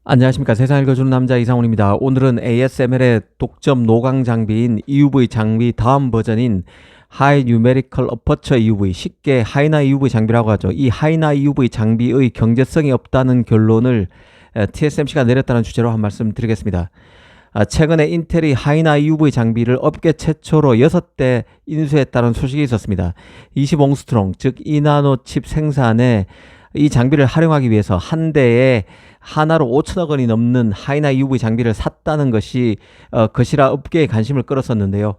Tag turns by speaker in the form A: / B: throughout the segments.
A: 안녕하십니까. 세상 읽어주는 남자 이상훈입니다. 오늘은 ASML의 독점 노광 장비인 EUV 장비 다음 버전인 High Numerical Aperture EUV, 쉽게 하이나 EUV 장비라고 하죠. 이 하이나 EUV 장비의 경제성이 없다는 결론을 TSMC가 내렸다는 주제로 한 말씀 드리겠습니다. 최근에 인텔이 하이나 EUV 장비를 업계 최초로 6대 인수했다는 소식이 있었습니다. 20옹스트롱, 즉 2나노 칩 생산에 이 장비를 활용하기 위해서 한 대에 하나로 5천억 원이 넘는 하이나 EUV 장비를 샀다는 것이 것이라 업계의 관심을 끌었었는데요.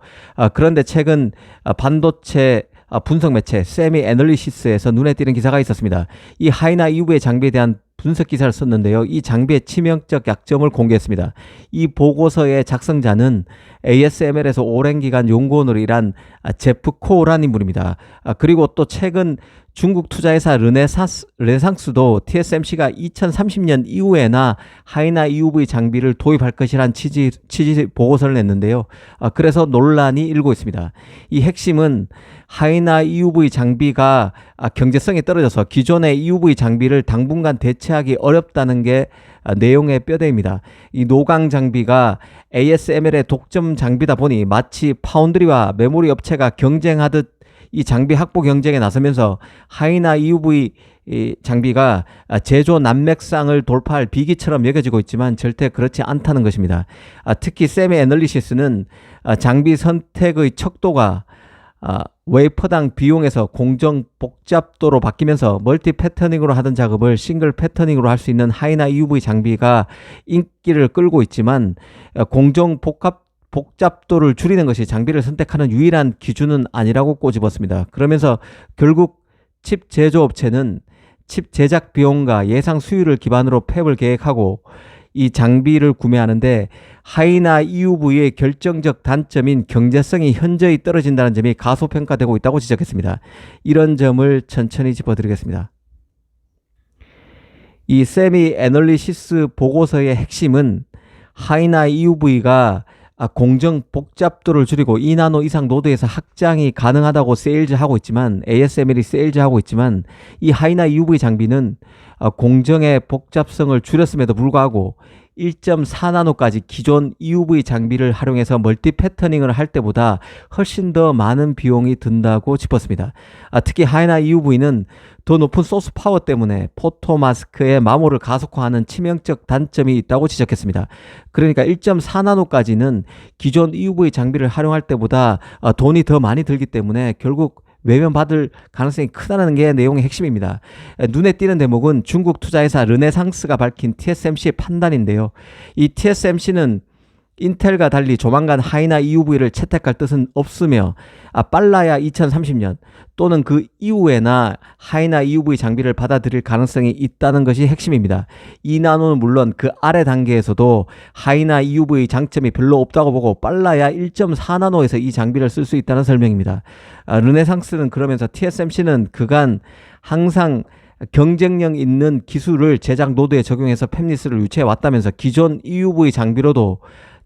A: 그런데 최근 반도체 분석 매체 세미 애널리시스에서 눈에 띄는 기사가 있었습니다. 이 하이나 EUV 장비에 대한 분석 기사를 썼는데요. 이 장비의 치명적 약점을 공개했습니다. 이 보고서의 작성자는 ASML에서 오랜 기간 연구원으로 일한 제프 코라는 인물입니다. 그리고 또 최근 중국 투자회사 르네상스도 TSMC가 2030년 이후에나 하이나 EUV 장비를 도입할 것이란 취지 보고서를 냈는데요. 그래서 논란이 일고 있습니다. 이 핵심은 하이나 EUV 장비가 경제성이 떨어져서 기존의 EUV 장비를 당분간 대체하기 어렵다는 게 내용의 뼈대입니다. 이 노광 장비가 ASML의 독점 장비다 보니 마치 파운드리와 메모리 업체가 경쟁하듯 이 장비 확보 경쟁에 나서면서 하이나 EUV 장비가 제조 난맥상을 돌파할 비기처럼 여겨지고 있지만 절대 그렇지 않다는 것입니다. 특히 세미 애널리시스는 장비 선택의 척도가 웨이퍼당 비용에서 공정 복잡도로 바뀌면서 멀티 패터닝으로 하던 작업을 싱글 패터닝으로 할 수 있는 하이나 EUV 장비가 인기를 끌고 있지만 공정 복잡도를 줄이는 것이 장비를 선택하는 유일한 기준은 아니라고 꼬집었습니다. 그러면서 결국 칩 제조업체는 칩 제작 비용과 예상 수율을 기반으로 팹을 계획하고 이 장비를 구매하는데 하이나 EUV의 결정적 단점인 경제성이 현저히 떨어진다는 점이 가소평가되고 있다고 지적했습니다. 이런 점을 천천히 짚어드리겠습니다. 이 세미 애널리시스 보고서의 핵심은 하이나 EUV가 공정 복잡도를 줄이고 2나노 이상 노드에서 확장이 가능하다고 세일즈하고 있지만 ASML이 세일즈하고 있지만 이 하이나 EUV 장비는 공정의 복잡성을 줄였음에도 불구하고 1.4나노까지 기존 EUV 장비를 활용해서 멀티 패터닝을 할 때보다 훨씬 더 많은 비용이 든다고 짚었습니다. 특히 하이나 EUV는 더 높은 소스 파워 때문에 포토마스크의 마모를 가속화하는 치명적 단점이 있다고 지적했습니다. 그러니까 1.4나노까지는 기존 EUV 장비를 활용할 때보다 돈이 더 많이 들기 때문에 결국 외면받을 가능성이 크다는 게 내용의 핵심입니다. 눈에 띄는 대목은 중국 투자회사 르네상스가 밝힌 TSMC의 판단인데요. 이 TSMC는 인텔과 달리 조만간 하이나 EUV를 채택할 뜻은 없으며 빨라야 2030년 또는 그 이후에나 하이나 EUV 장비를 받아들일 가능성이 있다는 것이 핵심입니다. 2나노는 물론 그 아래 단계에서도 하이나 EUV 장점이 별로 없다고 보고 빨라야 1.4나노에서 이 장비를 쓸 수 있다는 설명입니다. 르네상스는 그러면서 TSMC는 그간 항상 경쟁력 있는 기술을 제작 노드에 적용해서 팹리스를 유치해 왔다면서 기존 EUV 장비로도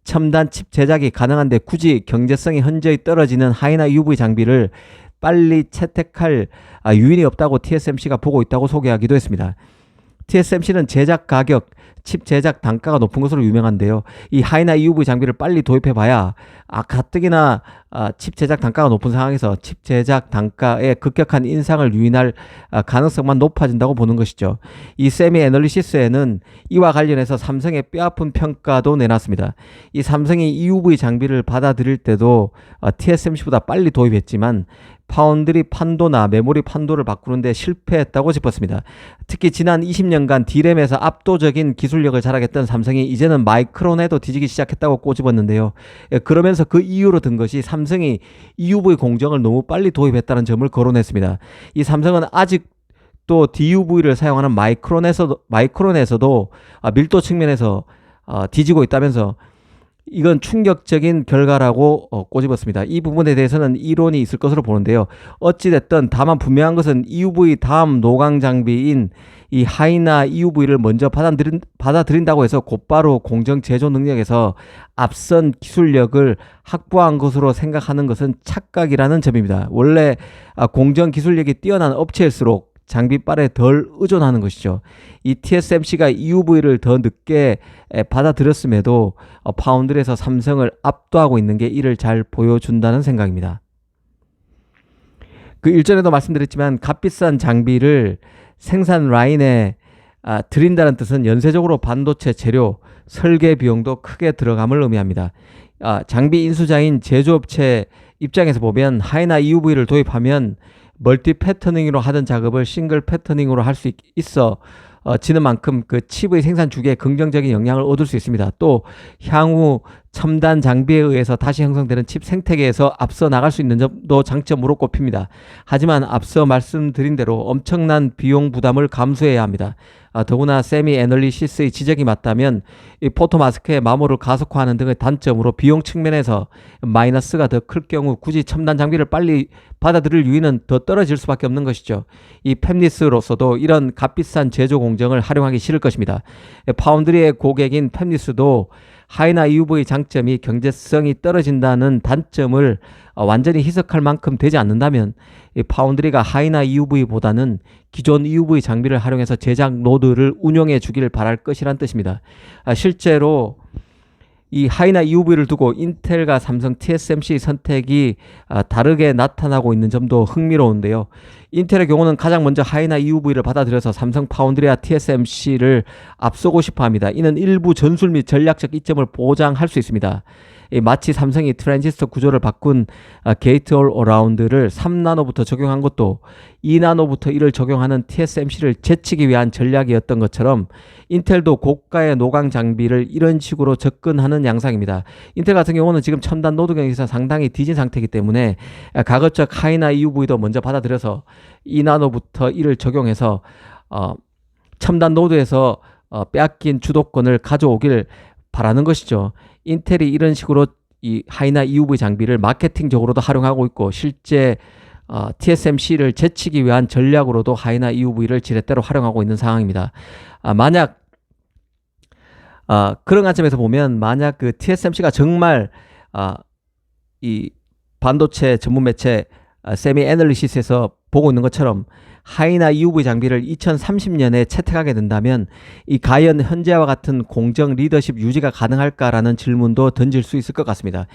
A: 첨단 칩 제작이 가능한데 굳이 경제성이 현저히 떨어지는 하이나 EUV 장비를 빨리 채택할 유인이 없다고 TSMC가 보고 있다고 소개하기도 했습니다. TSMC는 제작 가격, 칩 제작 단가가 높은 것으로 유명한데요. 이 하이나 EUV 장비를 빨리 도입해봐야 가뜩이나 칩 제작 단가가 높은 상황에서 칩 제작 단가의 급격한 인상을 유인할 가능성만 높아진다고 보는 것이죠. 이 세미 애널리시스에는 이와 관련해서 삼성의 뼈아픈 평가도 내놨습니다. 이 삼성이 EUV 장비를 받아들일 때도 TSMC보다 빨리 도입했지만 파운드리 판도나 메모리 판도를 바꾸는데 실패했다고 짚었습니다. 특히 지난 20년간 D램에서 압도적인 기술력을 자랑했던 삼성이 이제는 마이크론에도 뒤지기 시작했다고 꼬집었는데요. 그러면서 그 이유로 든 것이 삼성이 EUV 공정을 너무 빨리 도입했다는 점을 거론했습니다. 이 삼성은 아직 또 DUV를 사용하는 마이크론에서도 밀도 측면에서 뒤지고 있다면서 이건 충격적인 결과라고 꼬집었습니다. 이 부분에 대해서는 이론이 있을 것으로 보는데요. 어찌됐든 다만 분명한 것은 EUV 다음 노광 장비인 이 하이나 EUV를 먼저 받아들인다고 해서 곧바로 공정 제조 능력에서 앞선 기술력을 확보한 것으로 생각하는 것은 착각이라는 점입니다. 원래 공정 기술력이 뛰어난 업체일수록 장비빨에 덜 의존하는 것이죠. 이 TSMC가 EUV를 더 늦게 받아들였음에도 파운드리에서 삼성을 압도하고 있는 게 이를 잘 보여준다는 생각입니다. 그 일전에도 말씀드렸지만 값비싼 장비를 생산 라인에 들인다는 뜻은 연쇄적으로 반도체 재료, 설계 비용도 크게 들어감을 의미합니다. 장비 인수자인 제조업체 입장에서 보면 하이나 EUV를 도입하면 멀티 패터닝으로 하던 작업을 싱글 패터닝으로 할 수 있어 지는 만큼 그 칩의 생산 주기에 긍정적인 영향을 얻을 수 있습니다. 또 향후 첨단 장비에 의해서 다시 형성되는 칩 생태계에서 앞서 나갈 수 있는 점도 장점으로 꼽힙니다. 하지만 앞서 말씀드린 대로 엄청난 비용 부담을 감수해야 합니다. 더구나 세미 애널리시스의 지적이 맞다면 이 포토마스크의 마모를 가속화하는 등의 단점으로 비용 측면에서 마이너스가 더 클 경우 굳이 첨단 장비를 빨리 받아들일 유인은 더 떨어질 수밖에 없는 것이죠. 이 팹리스로서도 이런 값비싼 제조 공정을 활용하기 싫을 것입니다. 파운드리의 고객인 팹리스도 하이나 EUV 장점이 경제성이 떨어진다는 단점을 완전히 희석할 만큼 되지 않는다면 이 파운드리가 하이나 EUV보다는 기존 EUV 장비를 활용해서 제작 노드를 운용해 주기를 바랄 것이란 뜻입니다. 실제로 이 하이나 EUV를 두고 인텔과 삼성 TSMC 선택이 다르게 나타나고 있는 점도 흥미로운데요. 인텔의 경우는 가장 먼저 하이나 EUV를 받아들여서 삼성 파운드리와 TSMC를 앞서고 싶어 합니다. 이는 일부 전술 및 전략적 이점을 보장할 수 있습니다. 마치 삼성이 트랜지스터 구조를 바꾼 게이트 올 어라운드를 3나노부터 적용한 것도 2나노부터 이를 적용하는 TSMC를 제치기 위한 전략이었던 것처럼 인텔도 고가의 노광 장비를 이런 식으로 접근하는 양상입니다. 인텔 같은 경우는 지금 첨단 노드 경기에서 상당히 뒤진 상태이기 때문에 가급적 하이나 EUV도 먼저 받아들여서 2나노부터 이를 적용해서 첨단 노드에서 빼앗긴 주도권을 가져오길 바라는 것이죠. 인텔이 이런 식으로 이 하이나 EUV 장비를 마케팅적으로도 활용하고 있고 실제 TSMC를 제치기 위한 전략으로도 하이나 EUV를 지렛대로 활용하고 있는 상황입니다. 만약 그런 관점에서 보면 만약 그 TSMC가 정말 이 반도체 전문 매체 세미 애널리시스에서 보고 있는 것처럼 하이나 EUV 장비를 2030년에 채택하게 된다면 이 과연 현재와 같은 공정 리더십 유지가 가능할까라는 질문도 던질 수 있을 것 같습니다.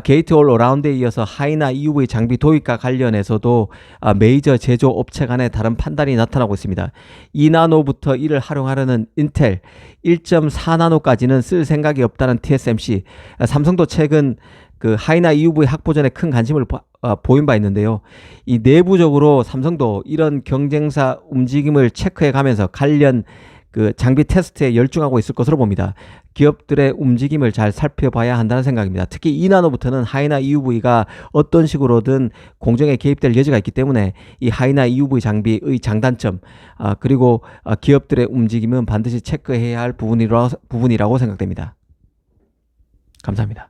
A: 게이트 올 어라운드에 이어서 하이나 EUV 장비 도입과 관련해서도 메이저 제조 업체 간의 다른 판단이 나타나고 있습니다. 2나노부터 이를 활용하려는 인텔, 1.4나노까지는 쓸 생각이 없다는 TSMC, 삼성도 최근 그 하이나 EUV 확보전에 큰 관심을 보인 바 있는데요. 이 내부적으로 삼성도 이런 경쟁사 움직임을 체크해 가면서 관련 그 장비 테스트에 열중하고 있을 것으로 봅니다. 기업들의 움직임을 잘 살펴봐야 한다는 생각입니다. 특히 2나노부터는 하이나 EUV가 어떤 식으로든 공정에 개입될 여지가 있기 때문에 이 하이나 EUV 장비의 장단점 그리고 기업들의 움직임은 반드시 체크해야 할 부분이라고 생각됩니다. 감사합니다.